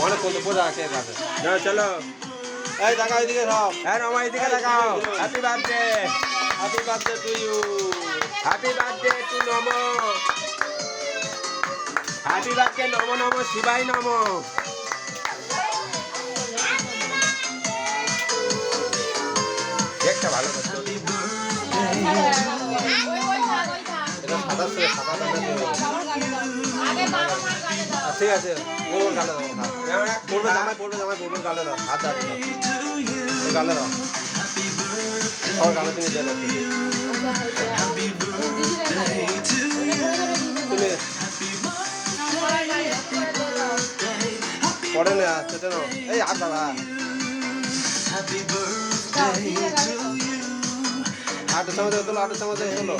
অনেক কত বোঝা আছে চলো এই তাকাও এদিকে সব হ্যাঁ রমা এদিকে তাকাও happy birthday to you happy birthday to নম হ্যাপি বার্থডে নম নম শিবাই নম একটা ভালো ঠিক আছে বলবো গালে দাও পড়বে জামাই বলবো গালে দাও হাত গালে দাও সবার গালে তুমি দিয়ে দাও তুমি পড়ে না সেটা নাও এই হাত দাদা আটটা সময় তোলো